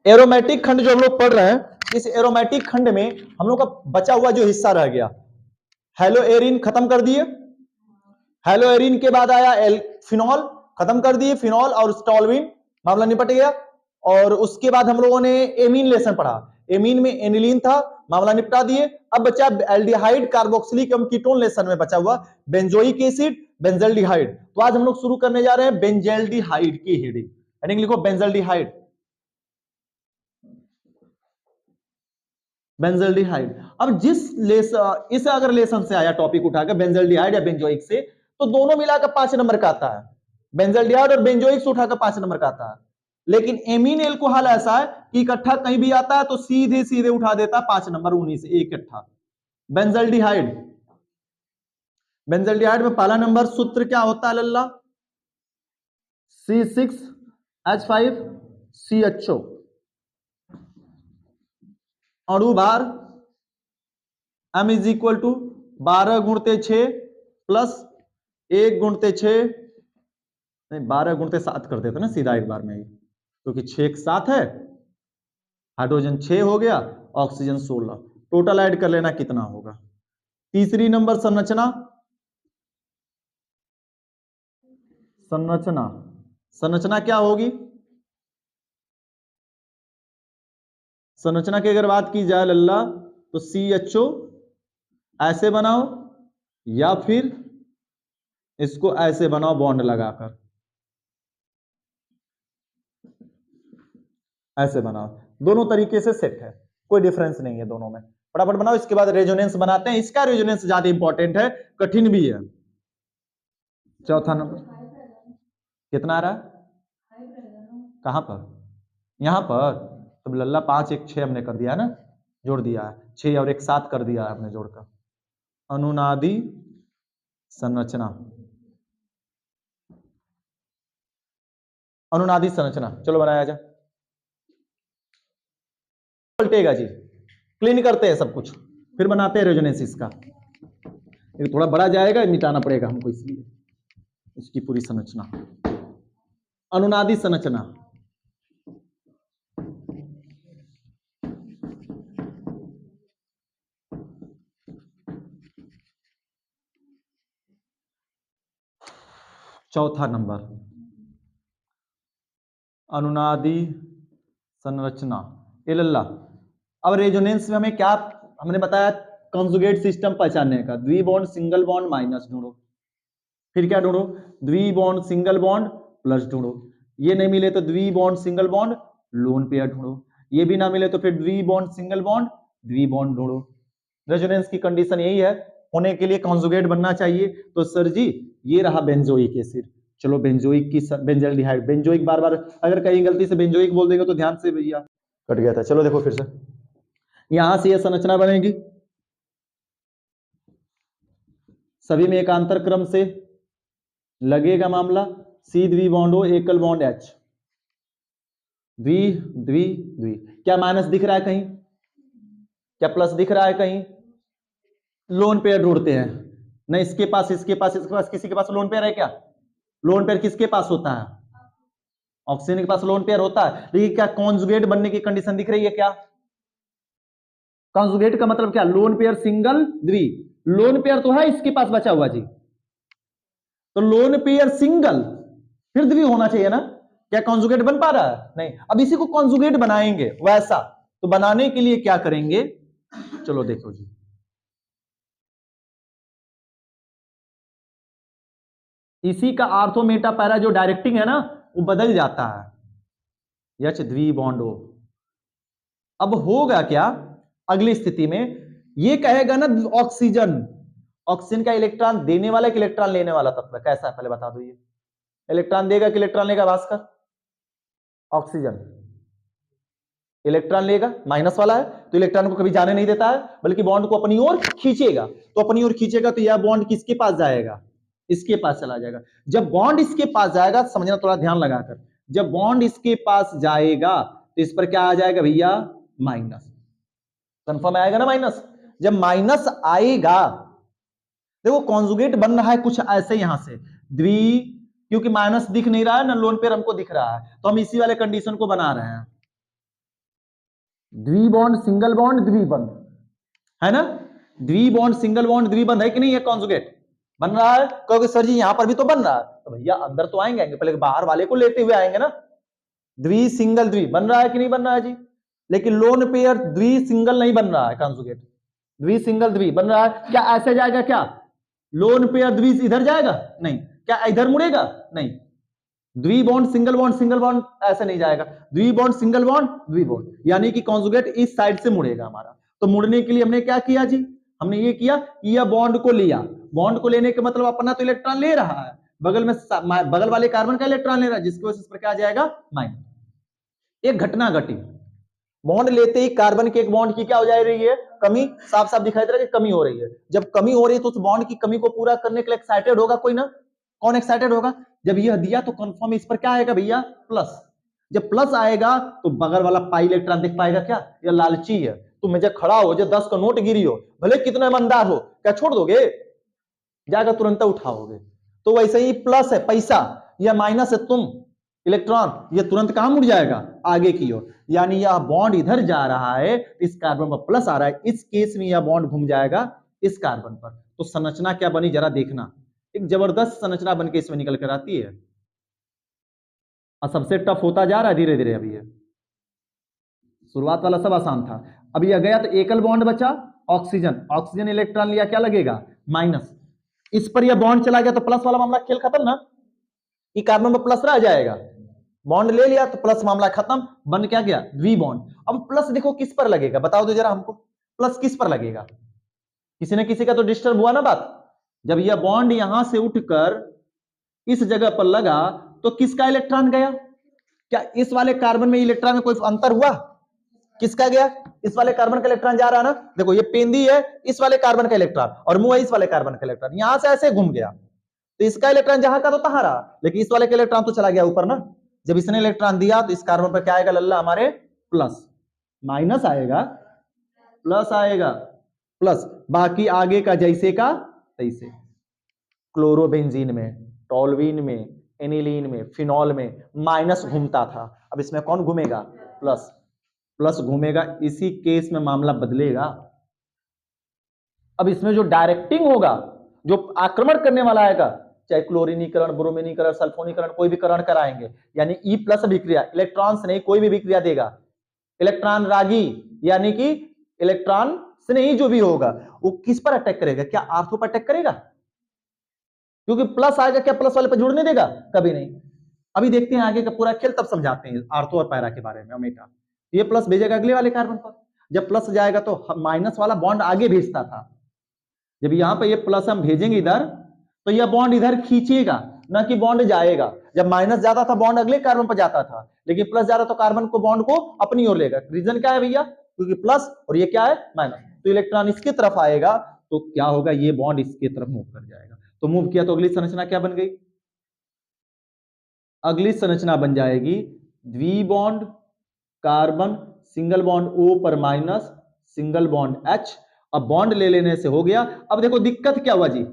Aromatic खंड जो हम लोग पढ़ रहे हैं, इस एरोमेटिक खंड में हम लोग का बचा हुआ जो हिस्सा रह गया, हेलो एरिन खत्म कर दिए, हेलो एरिन के बाद आया फिनॉल, खत्म कर दिए फिनॉल और स्टॉलविन, मामला निपट गया। और उसके बाद हम लोगों ने एमीन लेसन पढ़ा, एमीन में एनिलीन था, मामला निपटा दिए। अब बचा एल्डिहाइड कार्बोक्सिलिक एवं कीटोन लेसन में बचा हुआ बेंजोइक एसिड, बेंजल्डिहाइड। तो आज हम लोग शुरू करने जा रहे हैं बेंजल्डिहाइड की हेडिंग, हेडिंग लिखो बेंजल्डिहाइड, बेंजल्डिहाइड। अब इस अगर लेसन से आया टॉपिक उठाकर बेंजल्डिहाइड या बेंजोइक से, तो दोनों मिलाकर 5 नंबर का आता है, बेंजल्डिहाइड और बेंजोइक से उठाकर 5 नंबर का आता है। लेकिन एमीन एल्कोहल ऐसा है कि इकट्ठा कहीं भी आता है तो सीधे सीधे उठा देता है 5 नंबर, उन्हीं से एक इकट्ठा। बेंजल्डिहाइड, बेंजल्डिहाइड में पहला नंबर सूत्र क्या होता है लल्ला? C6H5CHO। अणु भार M is equal to 12 × 6 plus 1 × 6, नहीं 12 × 7 कर देते ना सीधा एक बार में ही, क्योंकि 6 एक 7 है, हाइड्रोजन 6 हो गया, ऑक्सीजन 16, टोटल ऐड कर लेना कितना होगा। तीसरी नंबर संरचना, संरचना, संरचना क्या होगी? संरचना की अगर बात की जाए लल्ला तो CHO ऐसे बनाओ या फिर इसको ऐसे बनाओ बॉन्ड लगाकर, ऐसे बनाओ, दोनों तरीके से सेट है, कोई डिफरेंस नहीं है दोनों में। फटाफट बनाओ, इसके बाद रेजोनेंस बनाते हैं। इसका रेजोनेंस ज्यादा इंपॉर्टेंट है, कठिन भी है। चौथा नंबर कितना आ रहा है? कहां पर? यहां पर। तो लल्ला 5 1 6 हमने कर दिया है ना, जोड़ दिया है, 6 और 1 7 कर दिया है हमने जोड़कर। अनुनादी संरचना, अनुनादी संरचना, चलो बनाया जाए। पलटेगा जी, क्लीन करते हैं सब कुछ, फिर बनाते हैं रेजोनेंस। इसका थोड़ा बड़ा जाएगा, मिटाना पड़ेगा हमको, इसलिए इसकी पूरी संरचना। अनुनादी संरचना, चौथा नंबर अनुनादी संरचना। ए लल्ला, अब रेजोनेंस में हमें क्या हमने बताया? कंजुगेट सिस्टम पहचानने का, द्विबॉन्ड सिंगल बॉन्ड माइनस ढूंढो, फिर क्या ढूंढो? द्विबॉन्ड सिंगल बॉन्ड प्लस ढूंढो, ये नहीं मिले तो द्विबॉन्ड सिंगल बॉन्ड लोन पेयर ढूंढो, ये भी ना मिले तो फिर द्विबॉन्ड सिंगल बॉन्ड द्विबॉन्ड ढूंढो। रेजोनेंस की कंडीशन यही है, होने के लिए कंजुगेट बनना चाहिए। तो सर जी ये रहा बेंजोइक एसिड, चलो बेंजोइक की बेंजल्डिहाइड, बेंजोइक बार बार अगर कहीं गलती से बेंजोइक बोल देगा तो ध्यान से भैया कट गया था। चलो देखो फिर से, यहां से यह संरचना बनेगी, सभी में एकांतर क्रम से लगेगा मामला, C द्विबॉन्ड O, एकल बॉन्ड H, द्वि द्वि द्वि। क्या माइनस दिख रहा है कहीं? क्या प्लस दिख रहा है कहीं? लोन पेयर ढूंढते हैं, नहीं इसके पास इसके पास इसके पास, किसी के पास लोन पेयर है क्या? लोन पेयर किसके पास होता है? ऑक्सीजन के पास लोन पेयर होता है, लेकिन क्या कॉन्जुगेट बनने की कंडीशन दिख रही है क्या? कॉन्जुगेट का मतलब क्या? लोन पेयर सिंगल द्वि, लोन पेयर तो है इसके पास बचा हुआ जी, तो लोन पेयर सिंगल फिर द्वि होना चाहिए ना। क्या कॉन्जुगेट बन पा रहा है? नहीं। अब इसी को कॉन्जुगेट बनाएंगे वैसा, तो बनाने के लिए क्या करेंगे? चलो देखो जी, इसी का आर्थो मेटा पैरा जो डायरेक्टिंग है ना वो बदल जाता है, H द्वि बॉन्ड O। अब होगा क्या अगली स्थिति में? ये कहेगा ना ऑक्सीजन, ऑक्सीजन का इलेक्ट्रॉन देने वाला कि इलेक्ट्रॉन लेने वाला तत्व कैसा है पहले बता दो। ये इलेक्ट्रॉन देगा कि इलेक्ट्रॉन लेगा भास्कर? ऑक्सीजन इलेक्ट्रॉन लेगा, माइनस वाला है तो इलेक्ट्रॉन को कभी जाने नहीं देता है, बल्कि बॉन्ड को अपनी ओर खींचेगा। तो अपनी ओर खींचेगा तो यह बॉन्ड किसके पास जाएगा? इसके पास चला जाएगा। जब बॉन्ड इसके पास जाएगा, समझना थोड़ा ध्यान लगाकर, जब बॉन्ड इसके पास जाएगा तो इस पर क्या आ जाएगा भैया? माइनस। कंफर्म आएगा ना माइनस? जब माइनस आएगा, देखो कॉन्जुगेट बन रहा है कुछ ऐसे, यहां से द्वि क्योंकि माइनस दिख नहीं रहा है ना, लोन पेयर हमको दिख रहा है, तो हम इसी वाले कंडीशन को बना रहे हैं। द्विबॉन्ड सिंगल बॉन्ड द्विबंध है ना, द्विबॉन्ड सिंगल बॉन्ड द्विबंध है कि नहीं, ये कॉन्जुगेट बन रहा है। क्योंकि सर जी यहां पर भी तो बन रहा है, तो भैया अंदर तो आएंगे, पहले बाहर वाले को लेते हुए आएंगे ना। द्वि सिंगल द्वि बन रहा है कि नहीं बन रहा है जी, लेकिन लोन पेयर द्वि सिंगल नहीं बन रहा है, कॉन्जुगेट द्वि सिंगल द्वि बन रहा है। क्या ऐसे जाएगा क्या, लोन पेयर द्वि इधर जाएगा नहीं, क्या इधर मुड़ेगा नहीं, द्वि बॉन्ड सिंगल बॉन्ड ऐसे नहीं जाएगा, द्वि बॉन्ड सिंगल बॉन्ड द्वि बॉन्ड, यानी कि कॉन्जुगेट इस साइड से मुड़ेगा हमारा। तो मुड़ने के लिए हमने क्या किया जी, हमने ये किया कि यह बॉन्ड को लिया, बॉन्ड को लेने के मतलब अपना तो इलेक्ट्रॉन ले रहा है, बगल में बगल वाले कार्बन का इलेक्ट्रॉन ले रहा है, जिसकी वजह से इस पर क्या जाएगा माइनस। एक घटना घटी, बॉन्ड लेते ही कार्बन के एक बॉन्ड की क्या हो जा रही है, कमी, साफ साफ दिखाई दे रहा है कि कमी हो रही है। जब कमी हो रही है तो उस बॉन्ड की कमी को पूरा करने के लिए एक्साइटेड होगा कोई ना, कौन एक्साइटेड होगा, जब यह दिया तो कंफर्म इस पर क्या आएगा भैया प्लस, जब प्लस आएगा तो बगल वाला पाई इलेक्ट्रॉन देख पाएगा क्या, यह लालची है, तुम मुझे खड़ा हो, जो 10 का नोट गिरी हो, भले कितना ईमानदार हो, क्या छोड़ दोगे, जाकर तुरंत उठाओगे। तो वैसे ही प्लस है पैसा, या माइनस है तुम इलेक्ट्रॉन, ये तुरंत कहां मुड़ जाएगा आगे की ओर, यानी यह बॉन्ड इधर जा रहा है, इस कार्बन पर प्लस आ रहा है, इस केस में यह बॉन्ड घूम जाएगा इस कार्बन पर। तो संरचना क्या बनी जरा देखना, एक जबरदस्त संरचना बनके इसमें निकल कर आती है, और सबसे टफ होता जा रहा है धीरे धीरे। अभी ये शुरुआत वाला सब आसान था, अब यह गया तो एकल बॉन्ड बचा, ऑक्सीजन, ऑक्सीजन इलेक्ट्रॉन लिया, क्या लगेगा माइनस, इस पर यह बॉन्ड चला गया तो प्लस वाला मामला खेल खत्म ना, कि कार्बन पर प्लस रह जाएगा, बॉन्ड ले लिया तो प्लस मामला खत्म, बन क्या गया द्वि बॉन्ड। अब प्लस देखो किस पर लगेगा, बताओ तो जरा हमको, प्लस किस पर लगेगा, किसी न किसी का तो डिस्टर्ब हुआ ना बात, जब यह बॉन्ड यहां से उठकर इस जगह पर लगा तो किसका इलेक्ट्रॉन गया, क्या इस वाले कार्बन में इलेक्ट्रॉन में कोई अंतर हुआ, किसका गया, इस वाले कार्बन का इलेक्ट्रॉन जा रहा है ना, देखो ये पेंदी है इस वाले कार्बन का इलेक्ट्रॉन और मुंह है इस वाले कार्बन का इलेक्ट्रॉन, यहां से ऐसे घूम गया, तो इसका इलेक्ट्रॉन जहां का तो तहां रहा, लेकिन इस वाले का इलेक्ट्रॉन तो चला गया ऊपर ना, जब इसने इलेक्ट्रॉन दिया तो इस कार्बन पर क्या आएगा लल्ला हमारे प्लस, माइनस आएगा प्लस आएगा प्लस, बाकी आगे का जैसे का तैसे, क्लोरोबेंजीन में, टोल्यूइन में, एनिलीन में, फिनॉल में माइनस घूमता था, अब इसमें कौन घूमेगा प्लस, प्लस घूमेगा, इसी केस में मामला बदलेगा। अब इसमें जो डायरेक्टिंग होगा, जो आक्रमण करने वाला आएगा, चाहे क्लोरीनीकरण, ब्रोमीनीकरण, सल्फोनीकरण, कोई भी करण कराएंगे, यानी ई प्लस अभिक्रिया, इलेक्ट्रॉन से नहीं कोई भी अभिक्रिया देगा, इलेक्ट्रॉन रागी यानी कि इलेक्ट्रॉन से नहीं जो भी होगा वो किस पर अटैक करेगा, क्या आर्थो पर अटैक करेगा, क्योंकि प्लस आएगा, क्या प्लस वाले पर जुड़ने देगा, कभी नहीं। अभी देखते हैं आगे का पूरा खेल, तब समझाते हैं आर्थो और पैरा के बारे में। ओमेगा ये प्लस भेजेगा अगले वाले कार्बन पर, जब प्लस जाएगा तो माइनस वाला बॉन्ड आगे भेजता था, जब यहां पर ये प्लस हम भेजेंगे इधर तो यह बॉन्ड इधर खींचेगा, ना कि बॉन्ड जाएगा। जब माइनस जाता था बॉन्ड अगले कार्बन पर जाता था, लेकिन प्लस जा रहा तो कार्बन को बॉन्ड को अपनी ओर लेगा। रीजन क्या है भैया, क्योंकि प्लस और ये क्या है माइनस, तो इलेक्ट्रॉन इसकी तरफ आएगा तो क्या होगा, ये बॉन्ड इसकी तरफ मूव कर जाएगा, तो मूव किया तो अगली संरचना क्या बन गई, अगली संरचना बन जाएगी द्वि bond carbon single bond O पर माइनस सिंगल बॉन्ड H। अब बॉन्ड ले लेने से हो गया। अब देखो दिक्कत क्या हुआ जी,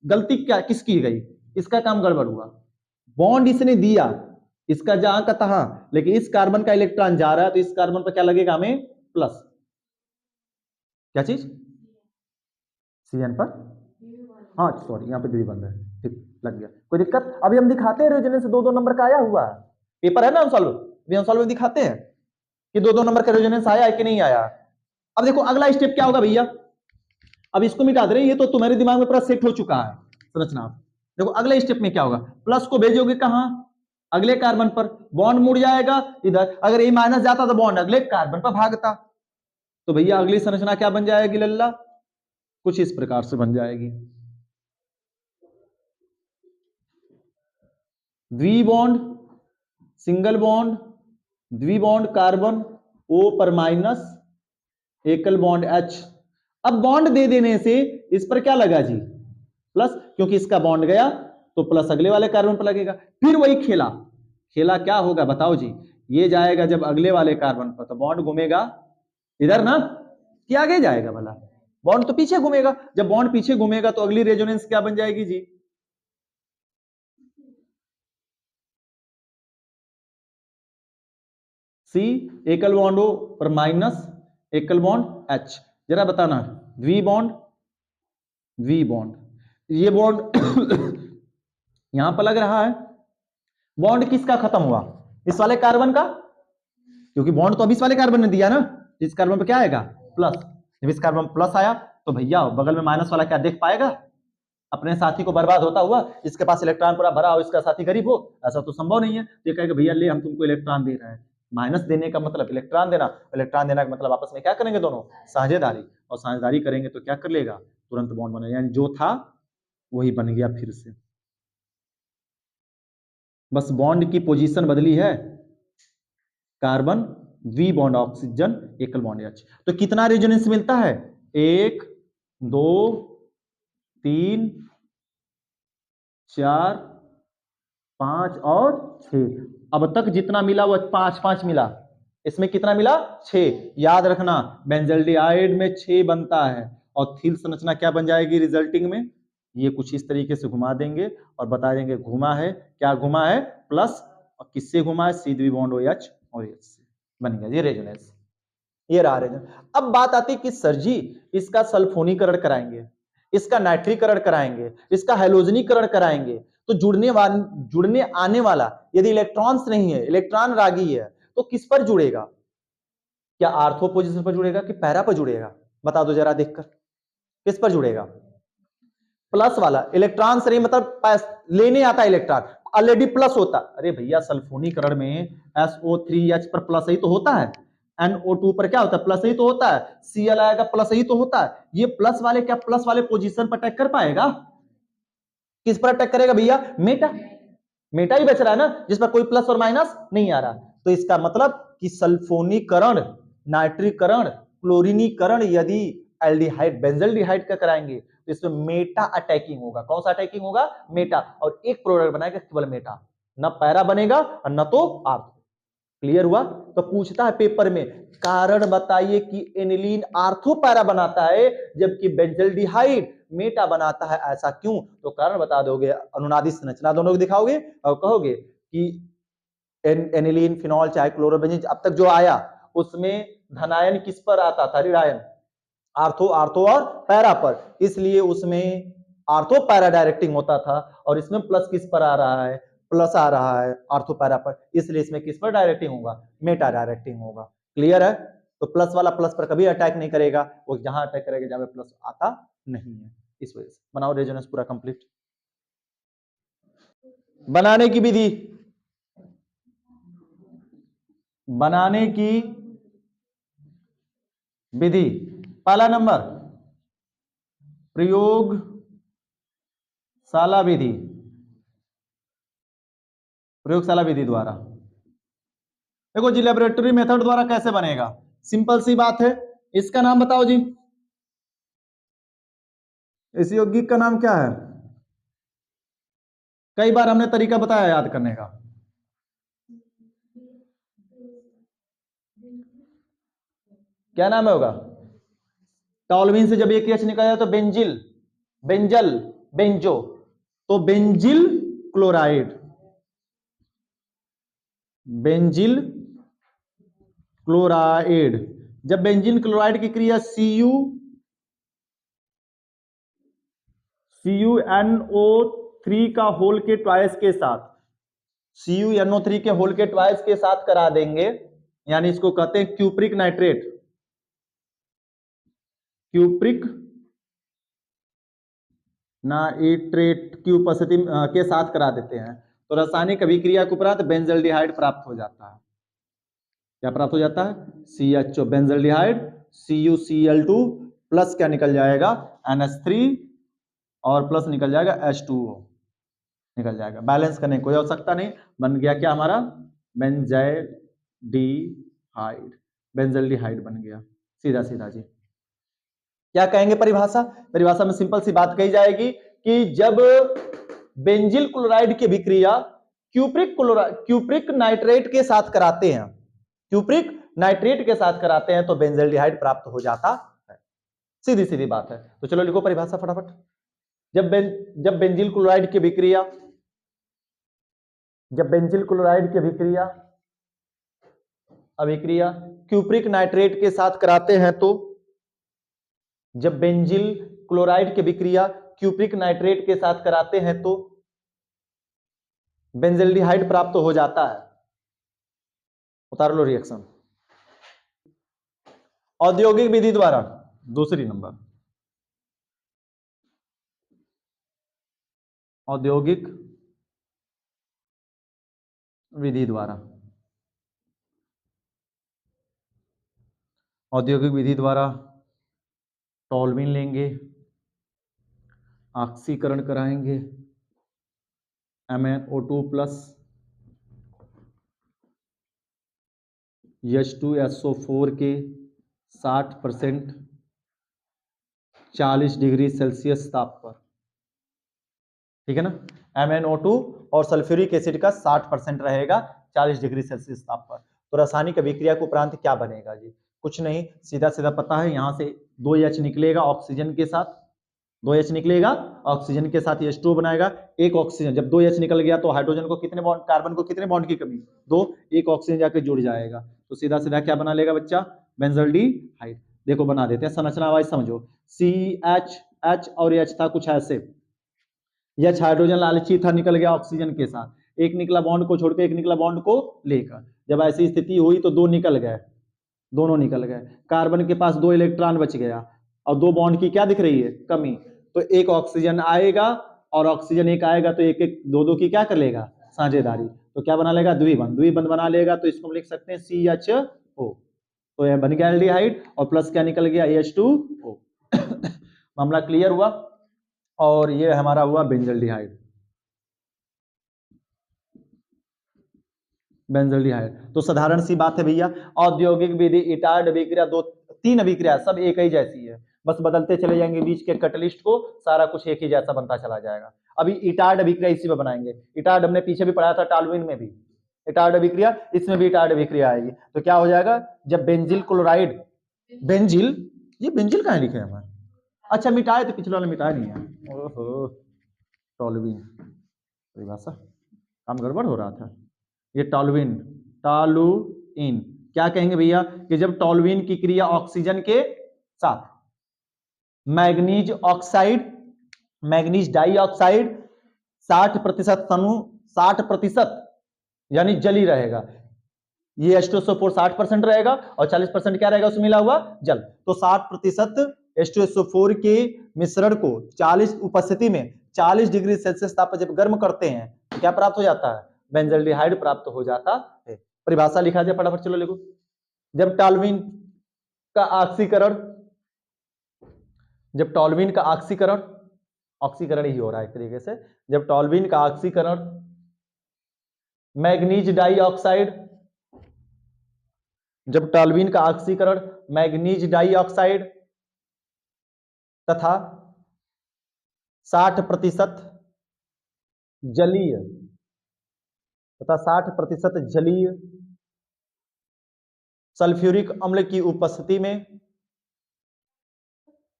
गलती क्या किसकी गई, इसका काम गड़बड़ हुआ, बॉन्ड इसने दिया इसका जहां का तहां, लेकिन इस कार्बन का इलेक्ट्रॉन जा रहा है तो इस कार्बन पर क्या लगेगा हमें प्लस, क्या चीज Cn पर, हाँ सॉरी यहाँ पे द्विबंध है, ठीक लग गया, कोई दिक्कत। अभी हम दिखाते हैं रेजोनेंस 2-2 नंबर का आया हुआ है, पेपर है ना अनसॉल्व, अभी अनसॉल्व में दिखाते हैं कि 2-2 नंबर का रेजोनेंस आया है कि नहीं आया। अब देखो अगला स्टेप क्या होगा भैया, अब इसको मिटा दे रहे, ये तो तुम्हारे दिमाग में पूरा सेट हो चुका है संरचना। देखो अगले स्टेप में क्या होगा, प्लस को भेजोगे कहां, अगले कार्बन पर, बॉन्ड मुड़ जाएगा इधर, अगर ये माइनस जाता तो बॉन्ड अगले कार्बन पर भागता, तो भैया अगली संरचना क्या बन जाएगी लल्ला, कुछ इस प्रकार से बन जाएगी, द्वि बॉन्ड सिंगल बॉन्ड द्वि बॉन्ड कार्बन O पर माइनस एकल बॉन्ड H। अब बॉन्ड दे देने से इस पर क्या लगा जी प्लस, क्योंकि इसका बॉन्ड गया तो प्लस अगले वाले कार्बन पर लगेगा। फिर वही खेला, खेला क्या होगा बताओ जी, ये जाएगा जब अगले वाले कार्बन पर तो बॉन्ड घूमेगा इधर ना, कि आगे जाएगा भला, बॉन्ड तो पीछे घूमेगा, जब बॉन्ड पीछे घूमेगा तो अगली रेजोनेंस क्या बन जाएगी जी, सी एकल बॉन्ड O पर माइनस एकल बॉन्ड H। जरा बताना, V बॉन्ड, ये बॉन्ड यहां पर लग रहा है, बॉन्ड किसका खत्म हुआ? इस वाले कार्बन का, क्योंकि बॉन्ड तो अभी इस वाले कार्बन ने दिया ना, इस कार्बन पे क्या आएगा? प्लस। जब इस कार्बन प्लस आया तो भैया बगल में माइनस वाला क्या देख पाएगा? अपने साथी को बर्बाद होता हुआ, इसके पास इलेक्ट्रॉन पूरा भरा हो, इसका साथी गरीब हो, ऐसा तो संभव नहीं है। ये कहेगा भैया ले हम तुमको इलेक्ट्रॉन दे रहे हैं। माइनस देने का मतलब इलेक्ट्रॉन देना, इलेक्ट्रॉन देने का मतलब आपस में क्या करेंगे दोनों? साझेदारी। और साझेदारी करेंगे तो क्या कर लेगा? तुरंत बॉन्ड बनेगा, यानी जो था वही बन गया फिर से। बस बॉन्ड की पोजीशन बदली है, कार्बन V बॉन्ड ऑक्सीजन एकल बॉन्ड H। तो कितना रेजोनेंस मिलता है? 1 2 3 4 5 और 6। अब तक जितना मिला वो 5 मिला, इसमें कितना मिला? 6। याद रखना बेंजल्डिहाइड में 6 बनता है, और थिल संरचना क्या बन जाएगी रिजल्टिंग में? ये कुछ इस तरीके से घुमा देंगे और बता देंगे घुमा है, क्या घुमा है? प्लस। और किससे घुमा है? C बॉन्ड OH और H से बन गया ये रेजोनेंस। ये रहा रेजोनेंस। अब बात आती कि सर जी इसका सल्फोनीकरण कराएंगे, इसका नाइट्रीकरण कराएंगे, इसका हैलोजनीकरण कराएंगे, तो जुड़ने आने वाला यदि इलेक्ट्रॉन्स नहीं है, इलेक्ट्रॉन रागी है, तो किस पर जुड़ेगा? क्या आर्थो पोजीशन पर जुड़ेगा कि पैरा पर जुड़ेगा? बता दो जरा देखकर, किस पर जुड़ेगा? प्लस वाला। इलेक्ट्रॉन से नहीं मतलब लेने आता है इलेक्ट्रॉन, ऑलरेडी प्लस होता। अरे भैया सल्फोनीकरण में SO3H पर प्लस ही तो होता है, NO2 पर क्या होता है? प्लस ही तो होता है, Cl आएगा प्लस ही तो होता है। ये प्लस वाले क्या प्लस वाले पोजीशन पर अटैक कर पाएगा? किस पर अटैक करेगा भैया? मेटा। मेटा ही बच रहा है ना, जिस पर कोई प्लस और माइनस नहीं आ रहा। तो इसका मतलब कि सल्फोनीकरण, नाइट्रीकरण, क्लोरीनीकरण यदि एल्डिहाइड बेंजल्डिहाइड का कराएंगे तो इसमें मेटा अटैकिंग होगा। कौन सा अटैकिंग होगा? मेटा। और एक प्रोडक्ट बनाएगा केवल मेटा, न पैरा बनेगा और न तो आर्थो। क्लियर हुआ? तो पूछता है पेपर में, कारण बताइए कि एनिलीन आर्थो पैरा बनाता है जबकि बेंजल्डिहाइड मेटा बनाता है, ऐसा क्यों? तो कारण बता दोगे, अनुनादी संरचना दोनों को दिखाओगे और कहोगे कि एनिलीन, फिनॉल, चाहे क्लोरोबेंजीन अब तक जो आया उसमें धनायन किस पर आता था? ऋणायन। आर्थो और पैरा पर, इसलिए उसमें आर्थो पैरा डायरेक्टिंग होता था, और इसमें प्लस किस पर आ रहा है? प्लस आ रहा है आर्थो पैरा पर, इसलिए इसमें किस पर डायरेक्टिंग होगा? मेटा डायरेक्टिंग होगा। क्लियर है? तो प्लस वाला प्लस पर कभी अटैक नहीं करेगा, वो जहां अटैक करेगा जहां पे प्लस आता नहीं है। इस वजह से बनाओ रेजोनेंस पूरा कंप्लीट। बनाने की विधि, बनाने की विधि, पहला नंबर प्रयोगशाला विधि, प्रयोगशाला विधि द्वारा। देखो जी लेबोरेटरी मेथड द्वारा कैसे बनेगा? सिंपल सी बात है, इसका नाम बताओ जी, इस यौगिक का नाम क्या है? कई बार हमने तरीका बताया याद करने का। क्या नाम है होगा? टॉलविन से जब एक एच निकल जाए तो बेंजिल, बेंजल, बेंजो, तो बेंजिल क्लोराइड, बेंजिल क्लोराइड। जब बेंजीन क्लोराइड की क्रिया CuNO3 का होल के ट्वाइस के साथ, CuNO3 के होल के ट्वाइस के साथ करा देंगे, यानी इसको कहते हैं क्यूप्रिक नाइट्रेट, क्यूप्रिक नाइट्रेट की उपस्थिति के साथ करा देते हैं, तो रासायनिक अभिक्रिया के उपरांत बेंजल्डिहाइड प्राप्त हो जाता है। क्या प्राप्त हो जाता है? CHO बेंजल्डिहाइड, CuCl2 प्लस क्या निकल जाएगा? NH3 और प्लस निकल जाएगा H2O निकल जाएगा। बैलेंस करने की कोई आवश्यकता नहीं, बन गया क्या हमारा? बेंजल्डिहाइड, बेंजल्डिहाइड बन गया सीधा सीधा जी। क्या कहेंगे परिभाषा? परिभाषा में सिंपल सी बात कही जाएगी कि जब बेंजिल क्लोराइड की अभिक्रिया क्यूप्रिक नाइट्रेट के साथ कराते हैं, क्यूप्रिक नाइट्रेट के साथ कराते हैं तो बेंजल्डिहाइड प्राप्त हो जाता है। सीधी सीधी बात है। तो चलो लिखो परिभाषा फटाफट। जब बेंजिल क्लोराइड की अभिक्रिया, जब बेंजिल क्लोराइड की अभिक्रिया अभिक्रिया क्यूप्रिक नाइट्रेट के साथ कराते हैं तो, जब बेंजिल क्लोराइड की अभिक्रिया क्यूप्रिक नाइट्रेट के साथ कराते हैं तो बेंजल्डिहाइड प्राप्त हो जाता है। उतार लो रिएक्शन। औद्योगिक विधि द्वारा, दूसरी नंबर, औद्योगिक विधि द्वारा, औद्योगिक विधि द्वारा टॉल्यूइन लेंगे, ऑक्सीकरण कराएंगे, MnO2 प्लस H2SO4 के 60% 40 डिग्री सेल्सियस ताप पर, ठीक है ना। MnO2 और सल्फ्यूरिक एसिड का 60% रहेगा 40 डिग्री सेल्सियस ताप पर। तो रासायनिक अभिक्रिया के उपरांत क्या बनेगा जी? कुछ नहीं, सीधा सीधा पता है, यहां से 2H निकलेगा ऑक्सीजन के साथ, 2H निकलेगा ऑक्सीजन के साथ H2 बनाएगा। एक ऑक्सीजन, जब 2H निकल गया तो हाइड्रोजन को कितने बॉन्ड, कार्बन को कितने बॉन्ड की कमी? 2, एक ऑक्सीजन जाकर जुड़ जाएगा, तो सीधा सीधा क्या बना लेगा बच्चा? बेंजल्डिहाइड। देखो बना देते हैं, संरचना वाइज समझो। CH और H था कुछ ऐसे, H हाइड्रोजन लालची था, निकल गया ऑक्सीजन के साथ, एक निकला बॉन्ड को छोड़कर, एक निकला बॉन्ड को लेकर। जब ऐसी स्थिति हुई तो 2 निकल गए, दोनों निकल गए, कार्बन के पास 2 इलेक्ट्रॉन बच गया और 2 बॉन्ड की क्या दिख रही है? कमी। तो एक ऑक्सीजन आएगा और ऑक्सीजन एक आएगा, तो एक एक 2 की क्या कर लेगा? साझेदारी। तो क्या बना लेगा? द्विबंध। द्विबंध बना लेगा तो इसको हम लिख सकते हैं CHO। तो यह बन गया एल्डिहाइड और प्लस क्या निकल गया? H2O। मामला क्लियर हुआ। और ये हमारा हुआ बेंजल्डिहाइड। बेंजल्डिहाइड तो साधारण सी बात है भैया, औद्योगिक विधि, इटार्ड अभिक्रिया, 2-3 अभिक्रिया सब एक ही जैसी है, बस बदलते चले जाएंगे बीच के कैटलिस्ट को, सारा कुछ एक ही जैसा बनता चला जाएगा। अभी इटार्ड अभिक्रिया इसी में बनाएंगे। इटार्ड हमने पीछे भी पढ़ा था, टॉल्यूइन में भी इटार्ड अभिक्रिया, इसमें भी इटार्ड अभिक्रिया आएगी। तो क्या हो जाएगा? जब बेंजिल क्लोराइड, बेंजिल, ये बेंजिल कहाँ लिखे हैं? अच्छा मिटाए तो, पिछले वाले मिटाया नहीं है। ओहो, टॉल्यूइन, परिभाषा काम गड़बड़ हो रहा था। ये टॉल्यूइन, टॉलुइन क्या कहेंगे भैया? कि जब टॉल्यूइन की क्रिया ऑक्सीजन के साथ मैग्नीज ऑक्साइड, मैग्नीज डाइऑक्साइड 60% समूह, 60% यानी जली रहेगा। ये H2SO4 60% रहेगा और 40% क्या रहेगा उसमें मिला हुआ? जल। तो 60% H2SO4 के मिश्रण को 40 उपस्थिति में 40 डिग्री सेल्सियस ताप पर जब गर्म करते हैं तो क्या प्राप्त हो जाता है? बेंजल्डिहाइड प्राप्त हो जाता है। परिभाषा लिखा जाए फटाफट, चलो लिखो। जब टॉल्यूइन का ऑक्सीकरण, जब टॉल्यूइन का ऑक्सीकरण, ऑक्सीकरण ही हो रहा है एक तरीके से, जब टॉल्यूइन का ऑक्सीकरण मैग्नीज डाइऑक्साइड, जब टॉल्यूइन का ऑक्सीकरण मैग्नीज डाइऑक्साइड तथा 60% जलीय तथा 60% जलीय सल्फ्यूरिक अम्ल की उपस्थिति में,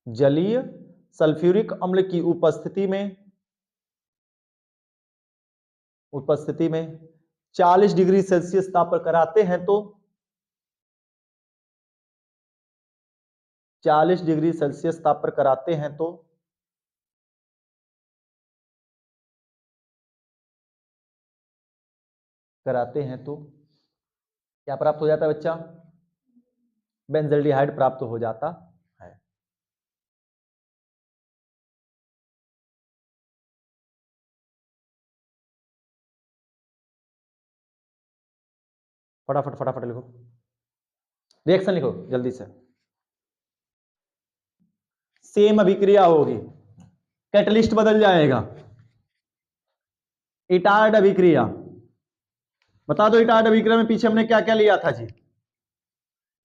जलीय सल्फ्यूरिक अम्ल की उपस्थिति में 40 डिग्री सेल्सियस ताप पर कराते हैं तो 40 डिग्री सेल्सियस ताप पर कराते हैं तो क्या प्राप्त हो जाता है बच्चा? बेंजल्डिहाइड प्राप्त हो जाता है। फटाफट फटाफट लिखो, रिएक्शन लिखो जल्दी से। सेम अभिक्रिया होगी, कैटलिस्ट बदल जाएगा। इटार्ड अभिक्रिया, बता दो इटार्ड अभिक्रिया में पीछे हमने क्या क्या लिया था जी?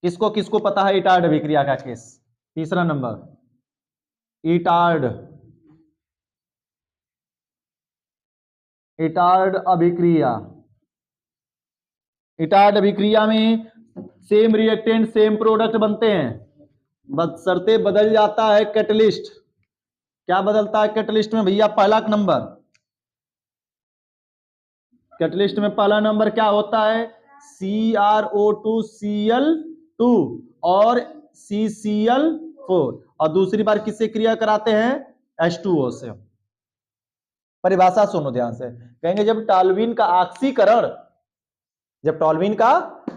किसको किसको पता है इटार्ड अभिक्रिया का केस? तीसरा नंबर, इटार्ड, इटार्ड अभिक्रिया। इटार्ड अभिक्रिया में सेम रिएक्टेंट सेम प्रोडक्ट बनते हैं, बशर्ते बदल जाता है कैटलिस्ट। क्या बदलता है कैटलिस्ट में भैया? पहला नंबर, कैटलिस्ट में पहला नंबर क्या होता है? CrO2Cl2 और CCl4, और दूसरी बार किससे क्रिया कराते हैं? H2O से। परिभाषा सुनो ध्यान से, कहेंगे जब टॉल्यूइन का ऑक्सीकरण, जब टॉल्यूइन का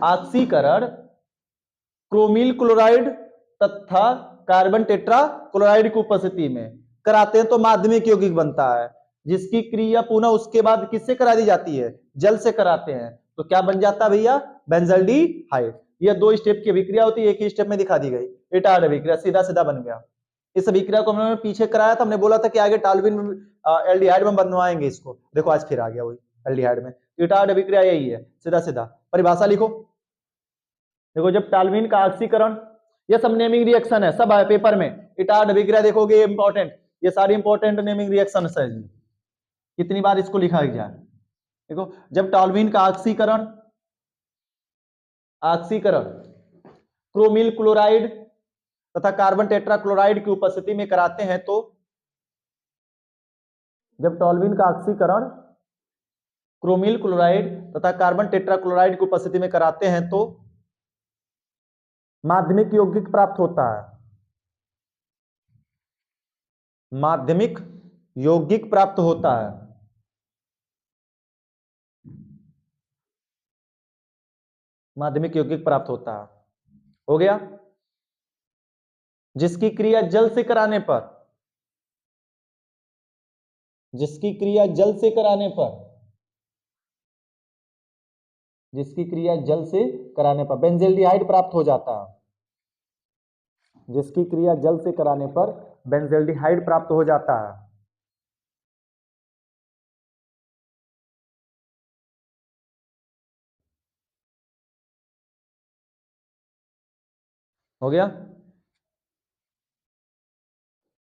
ऑक्सीकरण क्रोमिल क्लोराइड तथा कार्बन टेट्रा क्लोराइड की उपस्थिति में कराते हैं तो माध्यमिक यौगिक बनता है, जिसकी क्रिया पुनः उसके बाद किससे करा दी जाती है? जल से कराते हैं, तो क्या बन जाता है भैया? बेंजल्डिहाइड। ये दो स्टेप की अभिक्रिया होती है, एक ही स्टेप में दिखा दी गई, रिटार्ड अभिक्रिया, सीधा सीधा बन गया। इस अभिक्रिया को हमने पीछे कराया था, हमने बोला था कि आगे टॉल्यूइन एल्डिहाइड में बनवाएंगे इसको, देखो आज फिर आ गया वही एल्डिहाइड में। रिटार्ड अभिक्रिया यही है, सीधा सीधा। परिभाषा लिखो, देखो जब टॉल्यूइन का ऑक्सीकरण, ये सब नेमिंग रिएक्शन है, सब है पेपर में। रिटार्ड अभिक्रिया देखोगे इंपॉर्टेंट, ये सारी इंपॉर्टेंट नेमिंग रिएक्शन है। कितनी बार इसको लिखा गया? देखो जब टॉल्यूइन का ऑक्सीकरण, ऑक्सीकरण क्रोमिल क्लोराइड तथा कार्बन टेट्रा क्लोराइड की उपस्थिति में कराते हैं तो, जब टॉल्यूइन का ऑक्सीकरण क्रोमिल क्लोराइड तथा कार्बन टेट्रा क्लोराइड की उपस्थिति में कराते हैं तो माध्यमिक यौगिक प्राप्त होता है, माध्यमिक यौगिक प्राप्त होता है। माध्यमिक यौगिक प्राप्त होता है, हो गया। जिसकी क्रिया जल से कराने पर, जिसकी क्रिया जल से कराने पर, जिसकी क्रिया जल से कराने पर बेंजल्डिहाइड प्राप्त हो जाता है, जिसकी क्रिया जल से कराने पर बेंजल्डिहाइड प्राप्त हो जाता है। हो गया।